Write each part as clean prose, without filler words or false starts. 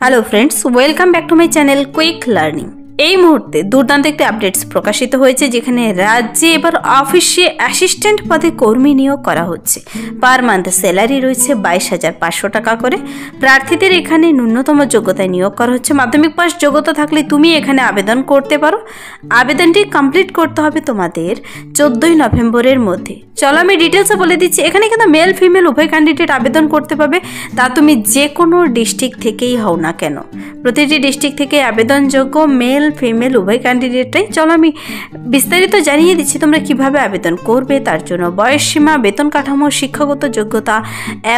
Hello friends, welcome back to my channel quick learning. এই মুহূর্তে দুর্দান্ত একটি আপডেটস প্রকাশিত হয়েছে, যেখানে রাজ্যে এবার অফিসে অ্যাসিস্ট্যান্ট পদে কর্মী নিয়োগ করা হচ্ছে। পার মান্থ স্যালারি রয়েছে 22,500 টাকা করে। প্রার্থীদের এখানে ন্যূনতম যোগ্যতায় নিয়োগ করা হচ্ছে। মাধ্যমিক পাস যোগ্যতা থাকলে তুমি এখানে আবেদন করতে পারো। আবেদনটি কমপ্লিট করতে হবে তোমাদের 14ই নভেম্বরের মধ্যে। চলো আমি ডিটেলসে বলে দিচ্ছি। এখানে কিন্তু মেল ফিমেল উভয় ক্যান্ডিডেট আবেদন করতে পারবে, তা তুমি যে কোনো ডিস্ট্রিক্ট থেকেই হও না কেন। প্রতিটি ডিস্ট্রিক্ট থেকে আবেদনযোগ্য মেল ফিমেল উভয় ক্যান্ডিডেটটাই। চলো আমি বিস্তারিত জানিয়ে দিচ্ছি তোমরা কিভাবে আবেদন করবে। তার জন্য বয়সসীমা, বেতন কাঠামো, শিক্ষাগত যোগ্যতা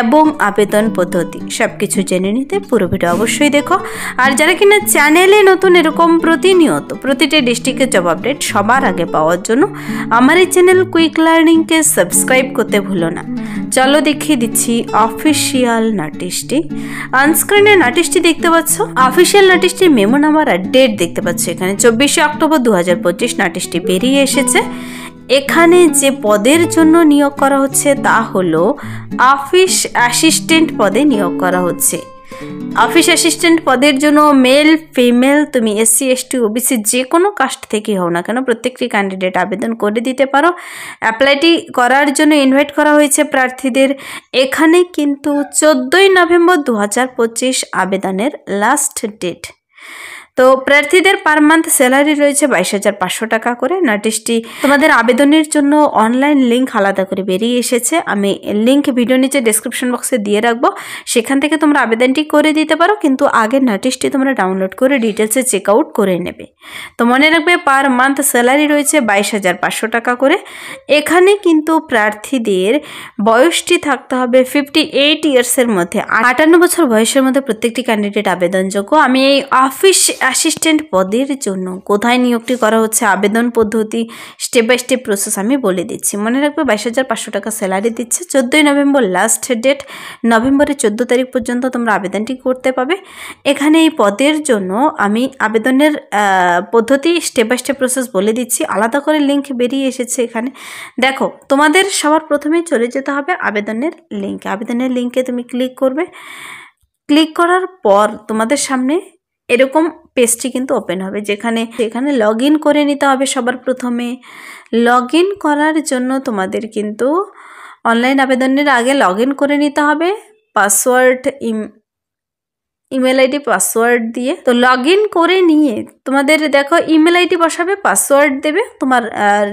এবং আবেদন পদ্ধতি সব কিছু জেনে নিতে পুরো ভিডিও অবশ্যই দেখো। আর যারা কিনা চ্যানেলে নতুন এরকম প্রতিনিয়ত প্রতিটি ডিস্ট্রিক্টের জব আপডেট সবার আগে পাওয়ার জন্য আমার এই চ্যানেল কুইক লার্নিংকে সাবস্ক্রাইব করতে ভুলো না। চলো দেখিয়ে দিচ্ছি অফিসিয়াল নোটিশটি। অনস্ক্রিনে নোটিশটি দেখতে পাচ্ছ। অফিসিয়াল নোটিশটির মেমো নাম্বার আর ডেট দেখতে পাচ্ছ। এখানে 24শে অক্টোবর 2025 নোটিশটি বেরিয়ে এসেছে। এখানে যে পদের জন্য নিয়োগ করা হচ্ছে তা হলো অফিস অ্যাসিস্ট্যান্ট পদে নিয়োগ করা হচ্ছে। অফিস অ্যাসিস্ট্যান্ট পদের জন্য মেল ফিমেল তুমি SC ST OBC যে কোনো কাস্ট থেকে হও না কেন প্রত্যেকটি ক্যান্ডিডেট আবেদন করে দিতে পারো। অ্যাপ্লাইটি করার জন্য ইনভাইট করা হয়েছে প্রার্থীদের। এখানে কিন্তু 14ই নভেম্বর 2025 আবেদনের লাস্ট ডেট। তো প্রার্থীদের পার মান্থ স্যালারি রয়েছে 22,500 টাকা করে। নোটিশটি তোমাদের আবেদনের জন্য অনলাইন লিঙ্ক আলাদা করে বেরিয়ে এসেছে। আমি লিঙ্ক ভিডিও নিচে ডেসক্রিপশন বক্সে দিয়ে রাখবো, সেখান থেকে তোমরা আবেদনটি করে দিতে পারো। কিন্তু আগের নোটিশটি তোমরা ডাউনলোড করে ডিটেলসে চেক আউট করে নেবে। তো মনে রাখবে পার মান্থ স্যালারি রয়েছে 22,500 টাকা করে। এখানে কিন্তু প্রার্থীদের বয়সটি থাকতে হবে 58 ইয়ার্সের মধ্যে। 58 বছর বয়সের মধ্যে প্রত্যেকটি ক্যান্ডিডেট আবেদনযোগ্য। আমি এই অফিস অ্যাসিস্ট্যান্ট পদের জন্য কোথায় নিয়োগটি করা হচ্ছে, আবেদন পদ্ধতি, স্টেপ বাই স্টেপ প্রসেস আমি বলে দিচ্ছি। মনে রাখবে 22,500 টাকা স্যালারি দিচ্ছে। 14ই নভেম্বর লাস্ট ডেট। নভেম্বরের 14 তারিখ পর্যন্ত তোমরা আবেদনটি করতে পাবে। এখানে এই পদের জন্য আমি আবেদনের পদ্ধতি স্টেপ বাই স্টেপ প্রসেস বলে দিচ্ছি। আলাদা করে লিঙ্ক বেরিয়ে এসেছে এখানে। দেখো, তোমাদের সবার প্রথমেই চলে যেতে হবে আবেদনের লিঙ্কে। আবেদনের লিঙ্কে তুমি ক্লিক করবে। ক্লিক করার পর তোমাদের সামনে এরকম পেজটি কিন্তু ওপেন হবে, যেখানে লগ ইন করে নিতে হবে। সবার প্রথমে লগ ইন করার জন্য তোমাদের কিন্তু অনলাইন আবেদনের আগে লগ ইন করে নিতে হবে পাসওয়ার্ড, ইমেল আইডি পাসওয়ার্ড দিয়ে। তো লগ ইন করে নিয়ে তোমাদের দেখো ইমেল আইডি বসাবে, পাসওয়ার্ড দেবে, তোমার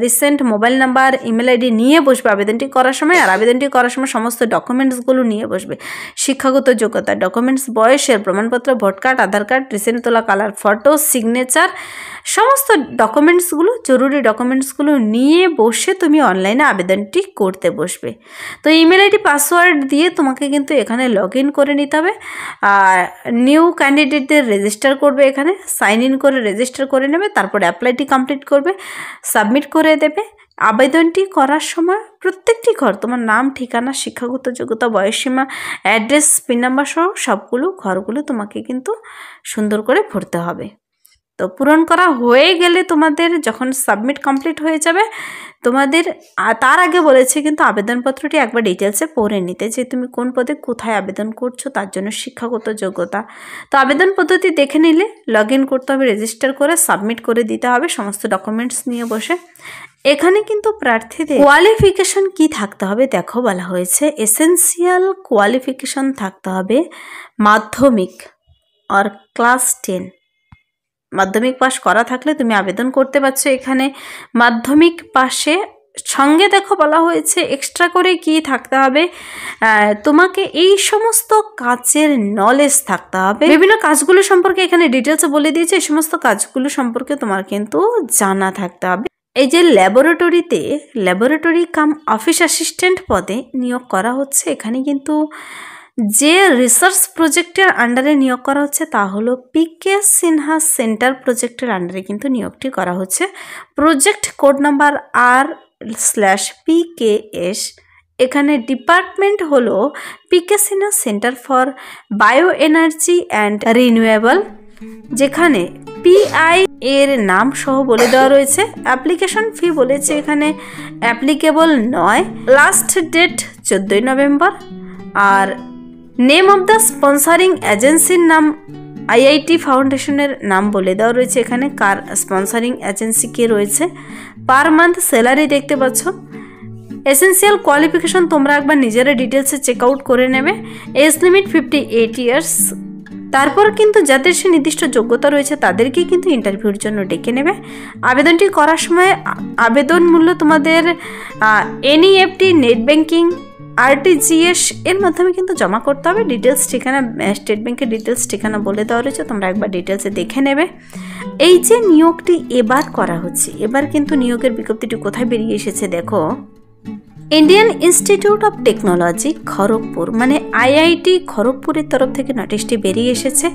recent mobile number, email ID নিয়ে বসবে আবেদনটি করার সময়। আর আবেদনটি করার সময় সমস্ত ডকুমেন্টসগুলো নিয়ে বসবে। শিক্ষাগত যোগ্যতা ডকুমেন্টস, বয়সের প্রমাণপত্র, ভোট কার্ড, আধার কার্ড, রিসেন্ট তোলা কালার ফটো, সিগনেচার, সমস্ত ডকুমেন্টসগুলো, জরুরি ডকুমেন্টসগুলো নিয়ে বসে তুমি অনলাইনে আবেদনটি করতে বসবে। তো ইমেল আইডি পাসওয়ার্ড দিয়ে তোমাকে কিন্তু এখানে লগ ইন করে নিতে হবে। আর নিউ ক্যান্ডিডেটদের রেজিস্টার করবে, এখানে সাইন ইন করে রেজিস্টার করে নেবে। তারপরে অ্যাপ্লাইটি কমপ্লিট করবে, সাবমিট করে দেবে। আবেদনটি করার সময় প্রত্যেকটি ঘর তোমার নাম, ঠিকানা, শিক্ষাগত যোগ্যতা, বয়সসীমা, অ্যাড্রেস, পিন নাম্বার সহ সবগুলো ঘরগুলো তোমাকে কিন্তু সুন্দর করে ভরতে হবে। তো পূরণ করা হয়ে গেলে তোমাদের যখন সাবমিট কমপ্লিট হয়ে যাবে, তোমাদের তার আগে বলেছে কিন্তু আবেদনপত্রটি একবার ডিটেলসে পড়ে নিতে, যে তুমি কোন পদে কোথায় আবেদন করছো, তার জন্য শিক্ষাগত যোগ্যতা। তো আবেদন পদ্ধতি দেখে নিলে লগ ইন করতে হবে, রেজিস্টার করে সাবমিট করে দিতে হবে সমস্ত ডকুমেন্টস নিয়ে বসে। এখানে কিন্তু প্রার্থীদের কোয়ালিফিকেশন কি থাকতে হবে দেখো, বলা হয়েছে এসেন্সিয়াল কোয়ালিফিকেশন থাকতে হবে মাধ্যমিক আর ক্লাস 10। মাধ্যমিক পাস করা থাকলে তুমি আবেদন করতে পারছো। এখানে মাধ্যমিক পাশে সঙ্গে দেখো বলা হয়েছে এক্সট্রা করে কি থাকতে হবে, তোমাকে এই সমস্ত কাজের নলেজ থাকতে হবে। বিভিন্ন কাজগুলো সম্পর্কে এখানে ডিটেলসে বলে দিয়েছে। এই সমস্ত কাজগুলো সম্পর্কে তোমার কিন্তু জানা থাকতে হবে। এই যে ল্যাবরেটরি কাম অফিস অ্যাসিস্ট্যান্ট পদে নিয়োগ করা হচ্ছে, এখানে কিন্তু যে রিসার্চ প্রজেক্টের আন্ডারে নিয়োগ করা হচ্ছে তা হলো PK সিনহা সেন্টার প্রজেক্টের আন্ডারে কিন্তু নিয়োগটি করা হচ্ছে। Project code number R/PKS। এখানে ডিপার্টমেন্ট হলো PK Sinha centre for bio energy and renewable, যেখানে PI এর নাম সহ বলে দেওয়া রয়েছে। অ্যাপ্লিকেশন ফি বলেছে এখানে অ্যাপ্লিকেবল নয়। লাস্ট ডেট 14ই নভেম্বর। আর নেম অফ দ্য স্পন্সারিং এজেন্সির নাম আইআইটি ফাউন্ডেশনের নাম বলে দেওয়া রয়েছে এখানে, কার স্পন্সরিং এজেন্সি কে রয়েছে, পার মান্থ স্যালারি দেখতে পাচ্ছ, এসেন্সিয়াল কোয়ালিফিকেশন তোমরা একবার নিজেরা ডিটেলসে চেক আউট করে নেবে, এজ লিমিট 58 ইয়ার্স। তারপর কিন্তু যাদের সে নির্দিষ্ট যোগ্যতা রয়েছে তাদেরকেই কিন্তু ইন্টারভিউর জন্য ডেকে নেবে। আবেদনটি করার সময় আবেদন মূল্য তোমাদের এনইএফটি, নেট ব্যাঙ্কিং, আরটিজিএস এর মাধ্যমে কিন্তু জমা করতে হবে। ডিটেলস ঠিকানা, স্টেট ব্যাংকের ডিটেলস ঠিকানা বলে দেওয়া রয়েছে, তোমরা একবার ডিটেলসে দেখে নেবে। এই যে নিয়োগটি এবার করা হচ্ছে, এবার কিন্তু নিয়োগের বিজ্ঞপ্তিটি কোথায় বেরিয়ে এসেছে দেখো, Indian institute of technology Kharagpur মানে আইআইটি খড়গপুরের তরফ থেকে নোটিশটি বেরিয়ে এসেছে,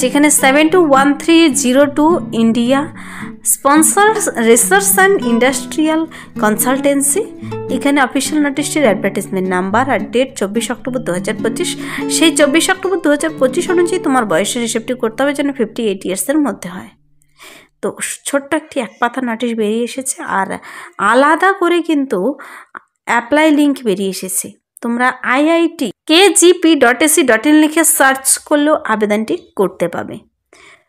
যেখানে 721302 India sponsor research and industrial consultancy. এখানে অফিসিয়াল নোটিশটির অ্যাডভার্টাইজমেন্ট নাম্বার আর ডেট 24 অক্টোবর 2025। সেই 24 অক্টোবর 2025 অনুযায়ী তোমার বয়সের হিসেবটি করতে হবে যেন 58 ইয়ার্সের মধ্যে হয়। তো ছোট্ট একটি এক পাতা নোটিশ বেরিয়ে এসেছে, আর আলাদা করে কিন্তু অ্যাপ্লাই লিঙ্ক বেরিয়ে এসেছে। তোমরা iit.kgp.ac.in লিখে সার্চ করলেও আবেদনটি করতে পাবে।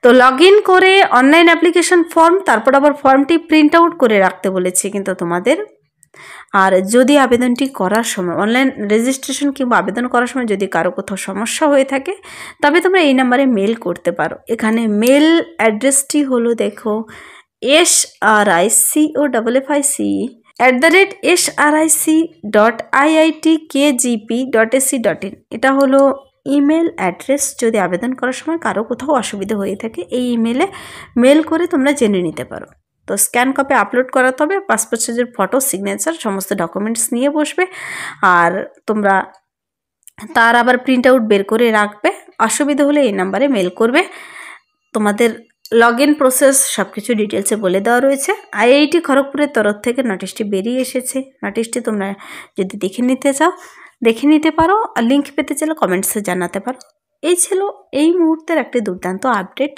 তো লগ ইন করে অনলাইন অ্যাপ্লিকেশন ফর্ম, তারপর আবার ফর্মটি প্রিন্ট আউট করে রাখতে বলেছে কিন্তু তোমাদের। আর যদি আবেদনটি করার সময় অনলাইন রেজিস্ট্রেশন কিংবা আবেদন করার সময় যদি কারো কোথাও সমস্যা হয়ে থাকে তবে তোমরা এই নাম্বারে মেল করতে পারো। এখানে মেল অ্যাড্রেসটি হলো দেখো sric@sric.iitkgp.ac.in। এটা হলো ইমেল অ্যাড্রেস। যদি আবেদন করার সময় কারো কোথাও অসুবিধা হয়ে থাকে এই ইমেলে মেল করে তোমরা জেনে নিতে পারো। তো স্ক্যান কপি আপলোড করাতে হবে, পাসপোর্ট সাইজের ফটো, সিগনেচার সমস্ত ডকুমেন্টস নিয়ে বসবে, আর তোমরা তার আবার প্রিন্ট আউট বের করে রাখবে। অসুবিধা হলে এই নাম্বারে মেল করবে। তোমাদের লগ ইন প্রসেস সব কিছু ডিটেলসে বলে দেওয়া রয়েছে। আইআইটি খড়গপুরের তরফ থেকে নোটিশটি বেরিয়ে এসেছে। নোটিশটি তোমরা যদি দেখে নিতে চাও দেখে নিতে পারো, আর লিঙ্ক পেতে চাইলে কমেন্টসে জানাতে পারো। এই ছিল এই মুহূর্তের একটি দুর্দান্ত আপডেট।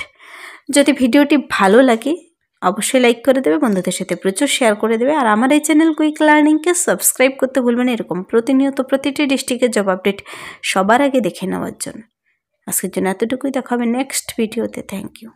যদি ভিডিওটি ভালো লাগে অবশ্যই লাইক করে দেবে, বন্ধুদের সাথে প্রচুর শেয়ার করে দেবে, আর আমার এই চ্যানেল কুইক লার্নিংকে সাবস্ক্রাইব করতে ভুলবেন না এরকম প্রতিনিয়ত প্রতিটি ডিস্ট্রিক্টের জব আপডেট সবার আগে দেখে নেওয়ার জন্য। আজকের জন্য এতটুকুই, দেখা হবে নেক্সট ভিডিওতে। Thank you.